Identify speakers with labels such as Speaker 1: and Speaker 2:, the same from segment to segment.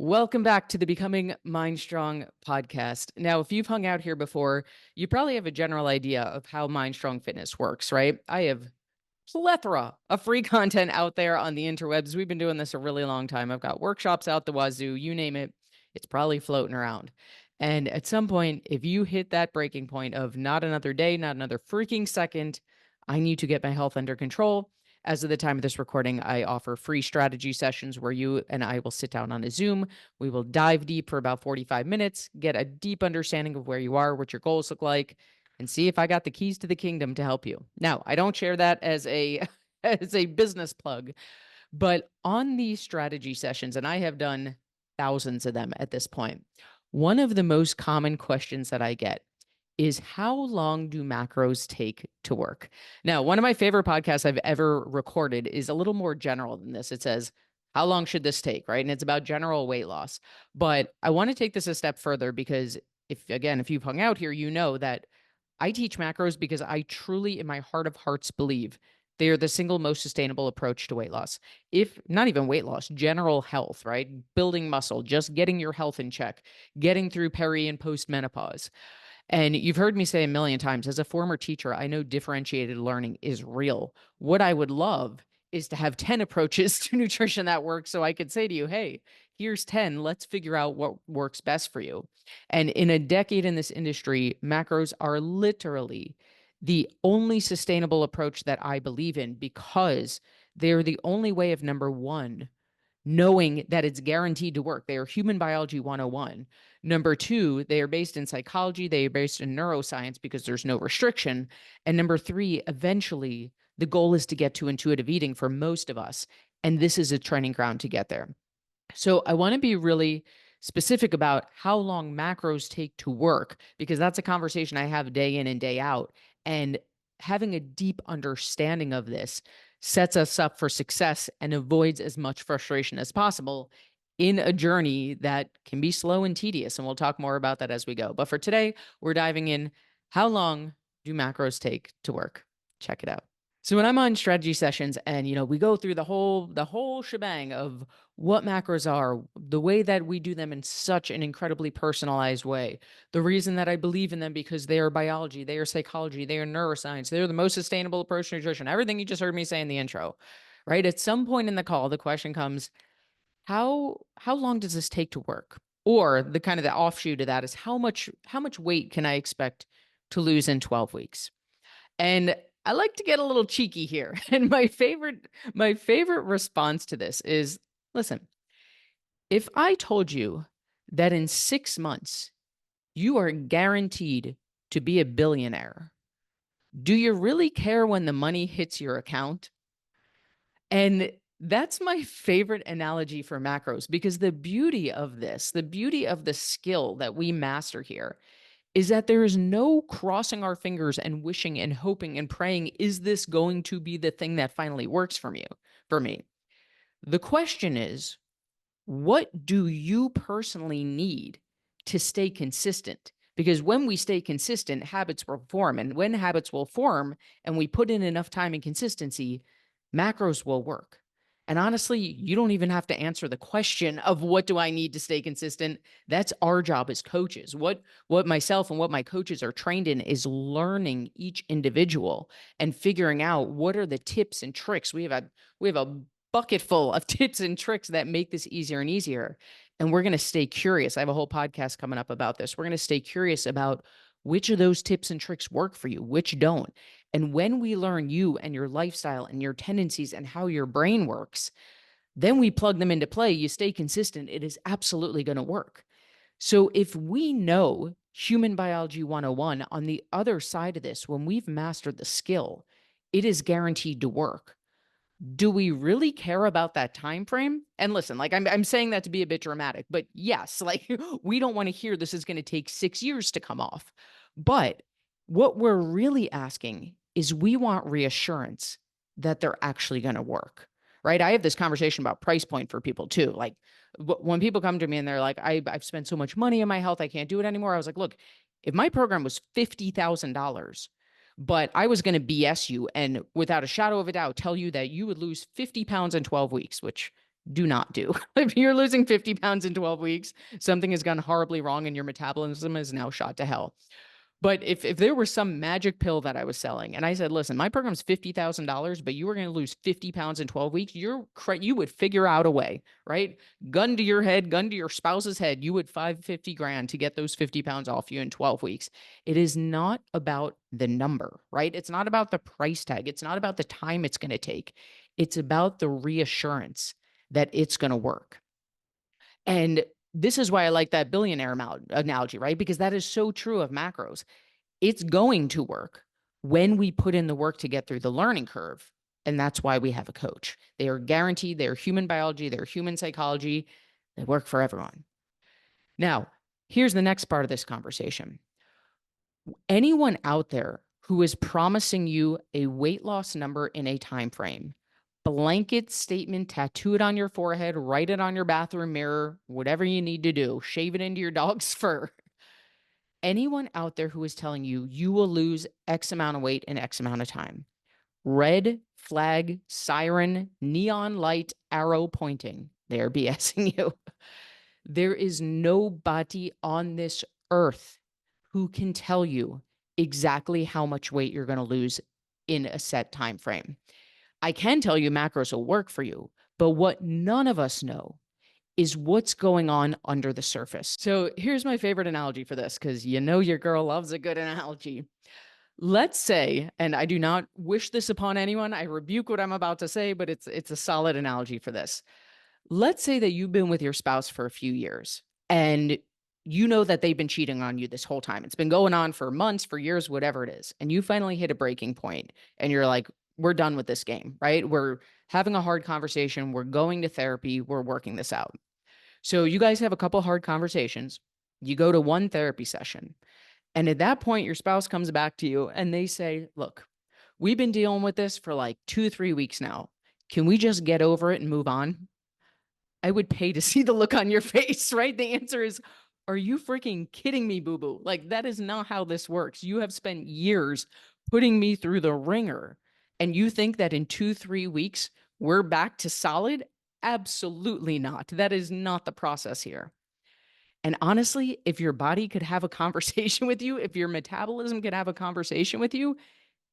Speaker 1: Welcome back to the Becoming Mind Strong podcast. Now, if you've hung out here before, you probably have a general idea of how Mind Strong Fitness works, right? I have plethora of free content out there on the interwebs. We've been doing this a really long time. I've got workshops out the wazoo, you name it, it's probably floating around. And at some point, if you hit that breaking point of not another day, not another freaking second, I need to get my health under control. As of the time of this recording, I offer free strategy sessions where you and I will sit down on a Zoom. We will dive deep for about 45 minutes, get a deep understanding of where you are, what your goals look like, and see if I got the keys to the kingdom to help you. Now, I don't share that as a as a business plug, but on these strategy sessions, and I have done thousands of them at this point, one of the most common questions that I get is how long do macros take to work? Now, one of my favorite podcasts I've ever recorded is a little more general than this. It says, how long should this take? Right. And it's about general weight loss. But I want to take this a step further because if you've hung out here, you know that I teach macros because I truly, in my heart of hearts, believe they are the single most sustainable approach to weight loss. If not even weight loss, general health, right? Building muscle, just getting your health in check, getting through peri and post menopause. And you've heard me say a million times, as a former teacher, I know differentiated learning is real. What I would love is to have 10 approaches to nutrition that work so I could say to you, hey, here's 10. Let's figure out what works best for you. And in a decade in this industry, macros are literally the only sustainable approach that I believe in because they're the only way of number one, knowing that it's guaranteed to work. They are human biology 101. Number two, they are based in psychology. They are based in neuroscience because there's no restriction. And number three, eventually, the goal is to get to intuitive eating for most of us. And this is a training ground to get there. So I want to be really specific about how long macros take to work, because that's a conversation I have day in and day out. And having a deep understanding of this sets us up for success and avoids as much frustration as possible in a journey that can be slow and tedious. And we'll talk more about that as we go. But for today, we're diving in. How long do macros take to work? Check it out. So when I'm on strategy sessions and, we go through the whole shebang of what macros are, the way that we do them in such an incredibly personalized way, the reason that I believe in them because they are biology, they are psychology, they are neuroscience, they're the most sustainable approach to nutrition, everything you just heard me say in the intro, right? At some point in the call, the question comes, how long does this take to work? Or the kind of the offshoot of that is how much weight can I expect to lose in 12 weeks? And I like to get a little cheeky here. And my favorite response to this is, listen, if I told you that in 6 months you are guaranteed to be a billionaire, do you really care when the money hits your account? And that's my favorite analogy for macros because the beauty of this, the beauty of the skill that we master here is that there is no crossing our fingers and wishing and hoping and praying, is this going to be the thing that finally works for me? The question is, what do you personally need to stay consistent? Because when we stay consistent, habits will form. And when habits will form and we put in enough time and consistency, macros will work. And honestly, you don't even have to answer the question of what do I need to stay consistent. That's our job as coaches. What myself and what my coaches are trained in is learning each individual and figuring out what are the tips and tricks. We have a bucket full of tips and tricks that make this easier and easier. And we're going to stay curious. I have a whole podcast coming up about this. We're going to stay curious about which of those tips and tricks work for you, which don't. And when we learn you and your lifestyle and your tendencies and how your brain works, then we plug them into play. You stay consistent. It is absolutely going to work. So if we know human biology 101 on the other side of this, when we've mastered the skill, it is guaranteed to work. Do we really care about that time frame? And listen, like I'm saying that to be a bit dramatic, but yes, like we don't want to hear this is going to take 6 years to come off. But what we're really asking is we want reassurance that they're actually going to work, right? I have this conversation about price point for people too. Like when people come to me and they're like, I've spent so much money on my health, I can't do it anymore. I was like, look, if my program was $50,000, but I was going to BS you and without a shadow of a doubt tell you that you would lose 50 pounds in 12 weeks, which do not do. If you're losing 50 pounds in 12 weeks, something has gone horribly wrong and your metabolism is now shot to hell. But if there was some magic pill that I was selling and I said, listen, my program's $50,000, but you were going to lose 50 pounds in 12 weeks, you would figure out a way, right? Gun to your head, gun to your spouse's head, you would 550 grand to get those 50 pounds off you in 12 weeks. It is not about the number, right? It's not about the price tag. It's not about the time it's going to take. It's about the reassurance that it's going to work. And this is why I like that billionaire analogy, right? Because that is so true of macros. It's going to work when we put in the work to get through the learning curve. And that's why we have a coach. They are guaranteed, they're human biology, they're human psychology, they work for everyone. Now, here's the next part of this conversation. Anyone out there who is promising you a weight loss number in a time frame, blanket statement, tattoo it on your forehead, write it on your bathroom mirror, whatever you need to do, shave it into your dog's fur. Anyone out there who is telling you you will lose X amount of weight in X amount of time, red flag, siren, neon light, arrow pointing, they're BSing you. There is nobody on this earth who can tell you exactly how much weight you're going to lose in a set time frame. I can tell you macros will work for you, but what none of us know is what's going on under the surface. So here's my favorite analogy for this, because you know your girl loves a good analogy. Let's say, and I do not wish this upon anyone, I rebuke what I'm about to say, but it's a solid analogy for this. Let's say that you've been with your spouse for a few years and you know that they've been cheating on you this whole time. It's been going on for months, for years, whatever it is. And you finally hit a breaking point and you're like, we're done with this game, right? We're having a hard conversation. We're going to therapy. We're working this out. So you guys have a couple hard conversations. You go to one therapy session. And at that point, your spouse comes back to you and they say, look, we've been dealing with this for like 2-3 weeks now. Can we just get over it and move on? I would pay to see the look on your face, right? The answer is, are you freaking kidding me, boo-boo? Like, that is not how this works. You have spent years putting me through the ringer. And you think that in 2-3 weeks, we're back to solid? Absolutely not. That is not the process here. And honestly, if your body could have a conversation with you, if your metabolism could have a conversation with you,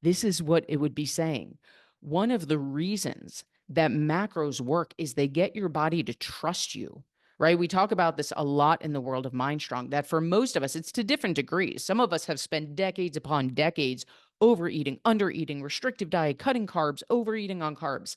Speaker 1: this is what it would be saying. One of the reasons that macros work is they get your body to trust you, right? We talk about this a lot in the world of MindStrong, that for most of us, it's to different degrees. Some of us have spent decades upon decades overeating, undereating, restrictive diet, cutting carbs, overeating on carbs.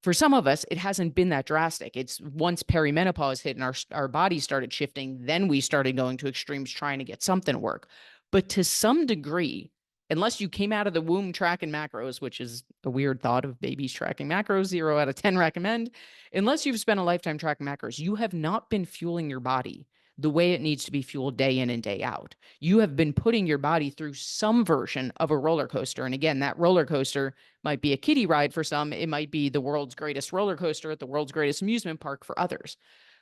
Speaker 1: For some of us, it hasn't been that drastic. It's once perimenopause hit and our bodies started shifting, then we started going to extremes trying to get something to work. But to some degree, unless you came out of the womb tracking macros, which is a weird thought of babies tracking macros, 0 out of 10 recommend, unless you've spent a lifetime tracking macros, you have not been fueling your body the way it needs to be fueled day in and day out. You have been putting your body through some version of a roller coaster. And again, that roller coaster might be a kiddie ride for some. It might be the world's greatest roller coaster at the world's greatest amusement park for others.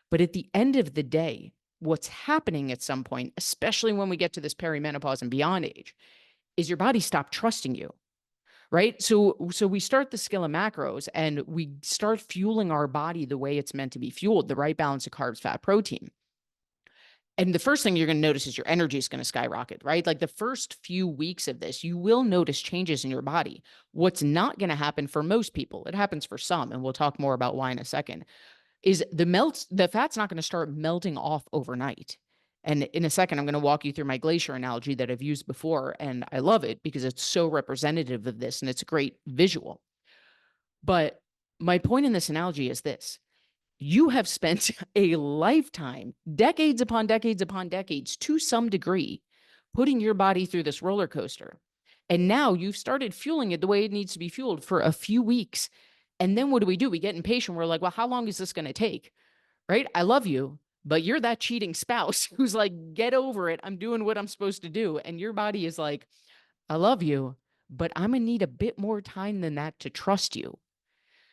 Speaker 1: But at the end of the day, what's happening at some point, especially when we get to this perimenopause and beyond age, is your body stop trusting you, right? So we start the skill of macros and we start fueling our body the way it's meant to be fueled, the right balance of carbs, fat, protein. And the first thing you're going to notice is your energy is going to skyrocket, right? Like the first few weeks of this, you will notice changes in your body. What's not going to happen for most people, it happens for some, and we'll talk more about why in a second, is the fat's not going to start melting off overnight. And in a second, I'm going to walk you through my glacier analogy that I've used before. And I love it because it's so representative of this and it's a great visual. But my point in this analogy is this. You have spent a lifetime, decades upon decades upon decades, to some degree, putting your body through this roller coaster. And now you've started fueling it the way it needs to be fueled for a few weeks. And then what do? We get impatient. We're like, well, how long is this going to take? Right? I love you, but you're that cheating spouse who's like, get over it. I'm doing what I'm supposed to do. And your body is like, I love you, but I'm going to need a bit more time than that to trust you.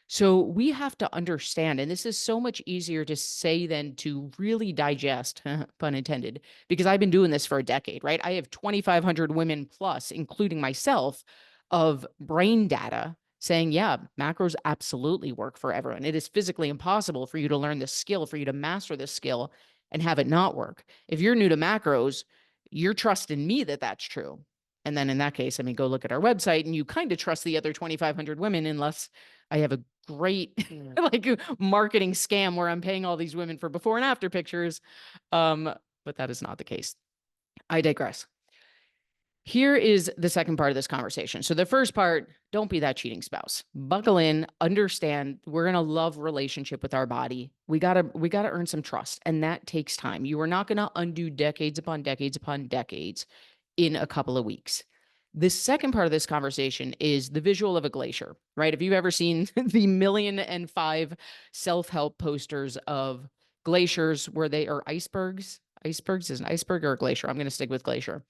Speaker 1: So we have to understand, and this is so much easier to say than to really digest, pun intended, because I've been doing this for a decade, right? I have 2,500 women plus, including myself, of brain data saying, yeah, macros absolutely work for everyone. It is physically impossible for you to learn this skill, for you to master this skill and have it not work. If you're new to macros, you're trusting me that that's true. And then in that case, I mean, go look at our website and you kind of trust the other 2,500 women, unless I have a great like marketing scam where I'm paying all these women for before and after pictures. But that is not the case. I digress. Here is the second part of this conversation. So the first part, don't be that cheating spouse. Buckle in, understand we're in a love relationship with our body. We got to earn some trust, and that takes time. You are not going to undo decades upon decades upon decades in a couple of weeks. The second part of this conversation is the visual of a glacier, right? Have you ever seen the 1,000,005 self-help posters of glaciers where they are icebergs? Icebergs is an iceberg or a glacier. I'm going to stick with glacier,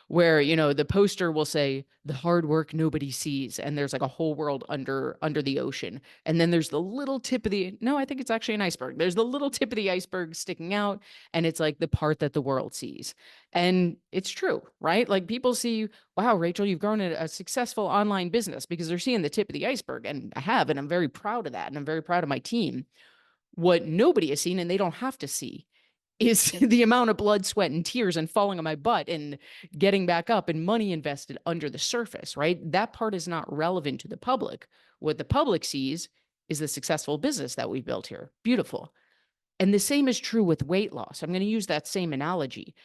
Speaker 1: where, you know, the poster will say the hard work nobody sees. And there's like a whole world under the ocean. And then there's the little tip of no, I think it's actually an iceberg. There's the little tip of the iceberg sticking out. And it's like the part that the world sees. And it's true, right? Like people see, wow, Rachel, you've grown a successful online business, because they're seeing the tip of the iceberg. And I have, and I'm very proud of that. And I'm very proud of my team. What nobody has seen, and they don't have to see, is the amount of blood, sweat, and tears and falling on my butt and getting back up and money invested under the surface, right? That part is not relevant to the public. What the public sees is the successful business that we've built here. Beautiful. And the same is true with weight loss. I'm going to use that same analogy.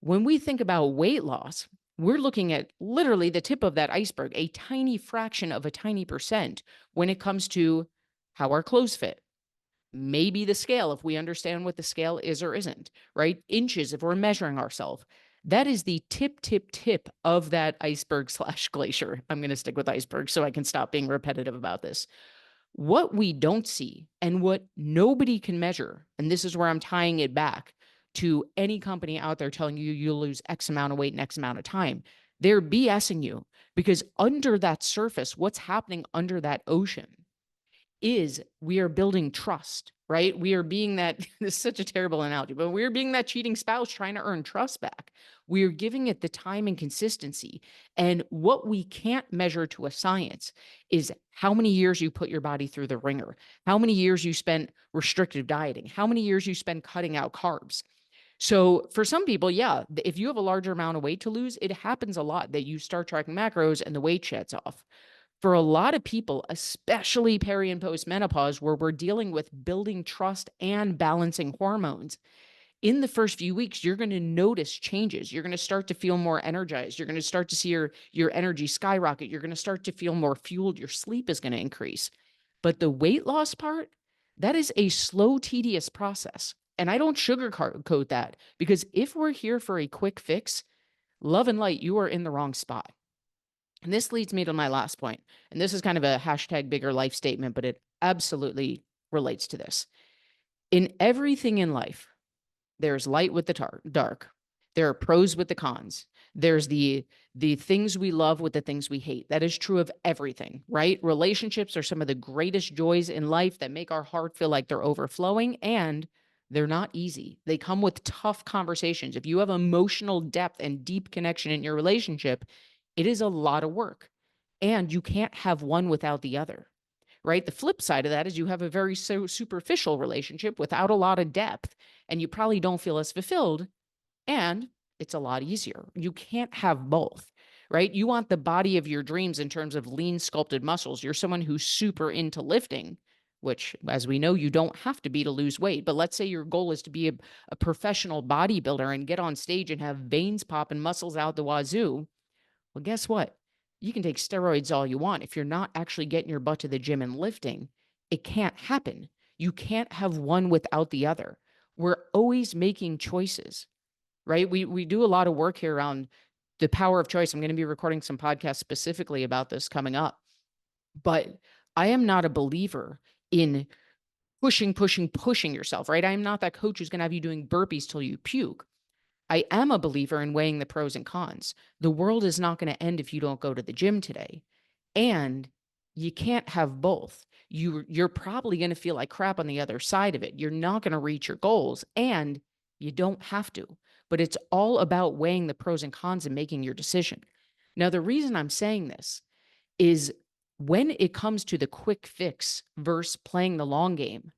Speaker 1: When we think about weight loss, we're looking at literally the tip of that iceberg, a tiny fraction of a tiny percent when it comes to how our clothes fit. Maybe the scale, if we understand what the scale is or isn't, right? Inches, if we're measuring ourselves. That is the tip of that iceberg / glacier. I'm going to stick with iceberg so I can stop being repetitive about this. What we don't see and what nobody can measure, and this is where I'm tying it back to any company out there telling you you'll lose X amount of weight in X amount of time. They're BSing you, because under that surface, what's happening under that ocean is we are building trust, right? We are being that, this is such a terrible analogy, but we're being that cheating spouse trying to earn trust back. We're giving it the time and consistency. And what we can't measure to a science is how many years you put your body through the ringer, how many years you spent restrictive dieting, how many years you spend cutting out carbs. So for some people, yeah, if you have a larger amount of weight to lose, it happens a lot that you start tracking macros and the weight sheds off. For a lot of people, especially peri and post menopause, where we're dealing with building trust and balancing hormones, in the first few weeks, you're going to notice changes. You're going to start to feel more energized. You're going to start to see your energy skyrocket. You're going to start to feel more fueled. Your sleep is going to increase. But the weight loss part, that is a slow, tedious process. And I don't sugarcoat that, because if we're here for a quick fix, love and light, you are in the wrong spot. And this leads me to my last point. And this is kind of a hashtag bigger life statement, but it absolutely relates to this. In everything in life, there's light with the dark. There are pros with the cons. There's the things we love with the things we hate. That is true of everything, right? Relationships are some of the greatest joys in life that make our heart feel like they're overflowing, and they're not easy. They come with tough conversations. If you have emotional depth and deep connection in your relationship, it is a lot of work, and you can't have one without the other, right? The flip side of that is you have a very superficial relationship without a lot of depth, and you probably don't feel as fulfilled, and it's a lot easier. You can't have both, right? You want the body of your dreams in terms of lean, sculpted muscles. You're someone who's super into lifting, which, as we know, you don't have to be to lose weight. But let's say your goal is to be a professional bodybuilder and get on stage and have veins pop and muscles out the wazoo. Well, guess what? You can take steroids all you want. If you're not actually getting your butt to the gym and lifting, it can't happen. You can't have one without the other. We're always making choices, right? We do a lot of work here around the power of choice. I'm going to be recording some podcasts specifically about this coming up. But I am not a believer in pushing yourself, right? I am not that coach who's going to have you doing burpees till you puke. I am a believer in weighing the pros and cons. The world is not going to end if you don't go to the gym today. And you can't have both. You're probably going to feel like crap on the other side of it. You're not going to reach your goals, and you don't have to. But it's all about weighing the pros and cons and making your decision. Now, the reason I'm saying this is When it comes to the quick fix versus playing the long game,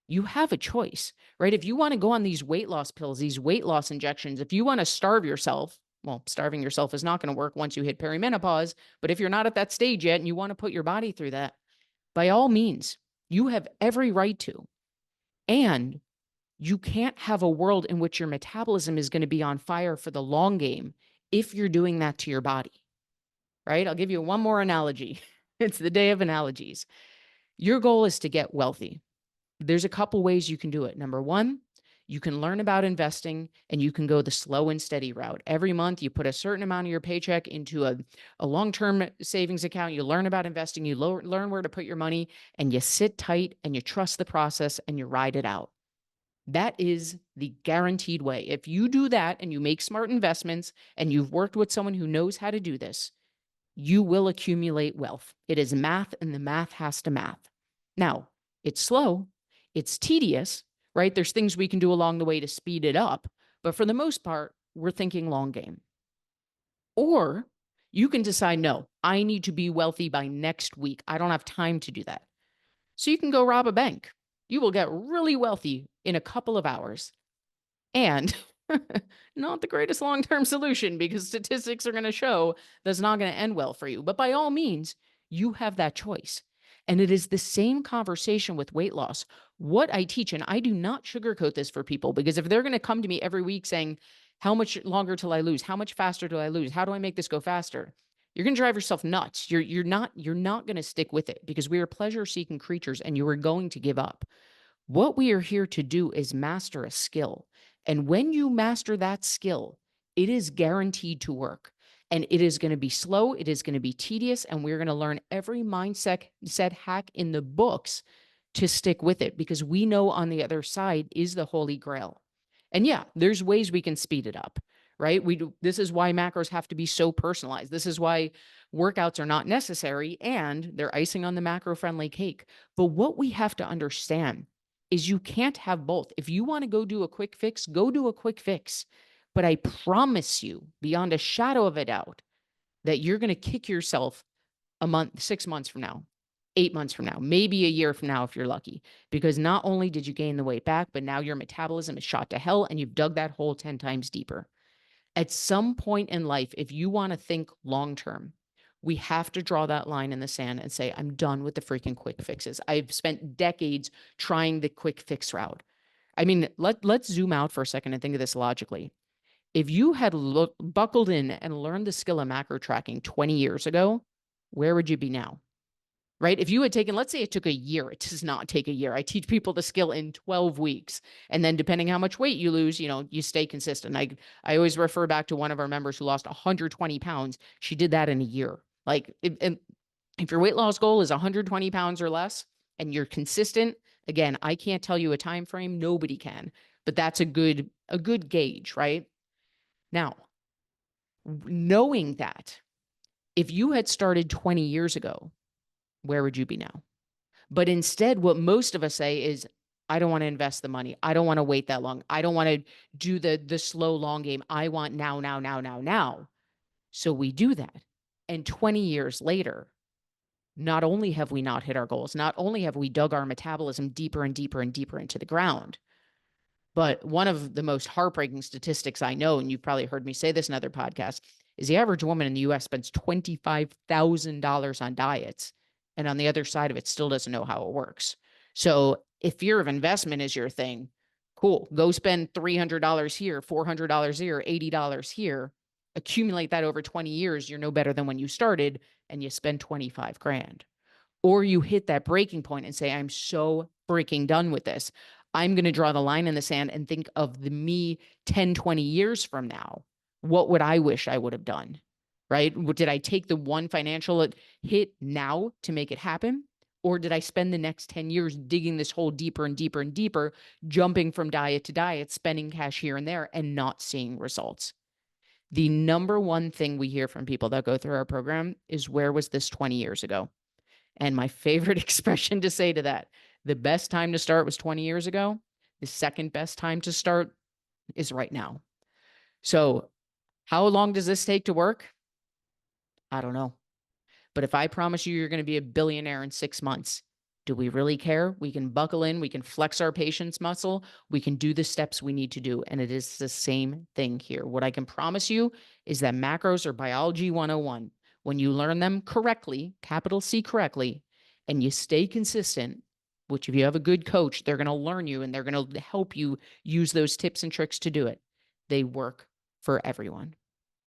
Speaker 1: you have a choice, right? If you want to go on these weight loss pills, these weight loss injections, if you want to starve yourself, well, starving yourself is not going to work once you hit perimenopause. But if you're not at that stage yet and you want to put your body through that, by all means, you have every right to. And you can't have a world in which your metabolism is going to be on fire for the long game if you're doing that to your body, right? I'll give you one more analogy. It's the day of analogies. Your goal is to get wealthy. There's a couple ways you can do it. Number one, you can learn about investing and you can go the slow and steady route. Every month, you put a certain amount of your paycheck into a long-term savings account. You learn about investing, you learn where to put your money, and you sit tight and you trust the process and you ride it out. That is the guaranteed way. If you do that and you make smart investments and you've worked with someone who knows how to do this, you will accumulate wealth. It is math and the math has to math. Now, it's slow, it's tedious, right? There's things we can do along the way to speed it up. But for the most part, we're thinking long game. Or you can decide, no, I need to be wealthy by next week. I don't have time to do that. So you can go rob a bank. You will get really wealthy in a couple of hours. And not the greatest long-term solution because statistics are going to show that's not going to end well for you. But by all means, you have that choice. And it is the same conversation with weight loss. What I teach, and I do not sugarcoat this for people, because if they're going to come to me every week saying, how much longer till I lose? How much faster do I lose? How do I make this go faster? You're going to drive yourself nuts. You're not going to stick with it because we are pleasure-seeking creatures and you are going to give up. What we are here to do is master a skill. And when you master that skill, it is guaranteed to work. And it is going to be slow. It is going to be tedious. And we're going to learn every mindset hack in the books to stick with it because we know on the other side is the holy grail. And yeah, there's ways we can speed it up, right? This is why macros have to be so personalized. This is why workouts are not necessary and they're icing on the macro-friendly cake. But what we have to understand is you can't have both. If you want to go do a quick fix, go do a quick fix. But I promise you, beyond a shadow of a doubt, that you're going to kick yourself a month, 6 months from now, 8 months from now, maybe a year from now if you're lucky. Because not only did you gain the weight back, but now your metabolism is shot to hell and you've dug that hole 10 times deeper. At some point in life, if you want to think long-term, we have to draw that line in the sand and say, I'm done with the freaking quick fixes. I've spent decades trying the quick fix route. I mean, let's zoom out for a second and think of this logically. If you had buckled in and learned the skill of macro tracking 20 years ago, where would you be now? Right? If you had taken, let's say it took a year, it does not take a year. I teach people the skill in 12 weeks. And then depending how much weight you lose, you stay consistent. I always refer back to one of our members who lost 120 pounds. She did that in a year. Like if your weight loss goal is 120 pounds or less and you're consistent, again, I can't tell you a time frame. Nobody can, but that's a good gauge, right? Now, knowing that if you had started 20 years ago, where would you be now? But instead, what most of us say is, I don't want to invest the money. I don't want to wait that long. I don't want to do the slow, long game. I want now, now, now, now, now. So we do that. And 20 years later, not only have we not hit our goals, not only have we dug our metabolism deeper and deeper and deeper into the ground, but one of the most heartbreaking statistics I know, and you've probably heard me say this in other podcasts, is the average woman in the US spends $25,000 on diets. And on the other side of it, still doesn't know how it works. So if fear of investment is your thing, cool. Go spend $300 here, $400 here, $80 here. Accumulate that over 20 years. You're no better than when you started and you spend 25 grand. Or you hit that breaking point and say, I'm so freaking done with this. I'm going to draw the line in the sand and think of the me 10, 20 years from now. What would I wish I would have done? Right? Did I take the one financial hit now to make it happen? Or did I spend the next 10 years digging this hole deeper and deeper and deeper, jumping from diet to diet, spending cash here and there and not seeing results? The number one thing we hear from people that go through our program is, where was this 20 years ago? And my favorite expression to say to that, the best time to start was 20 years ago. The second best time to start is right now. So how long does this take to work? I don't know. But if I promise you you're going to be a billionaire in 6 months, do we really care? We can buckle in, we can flex our patience muscle, we can do the steps we need to do. And it is the same thing here. What I can promise you is that macros are biology 101. When you learn them correctly, capital C correctly, and you stay consistent, which if you have a good coach, they're going to learn you and they're going to help you use those tips and tricks to do it. They work for everyone.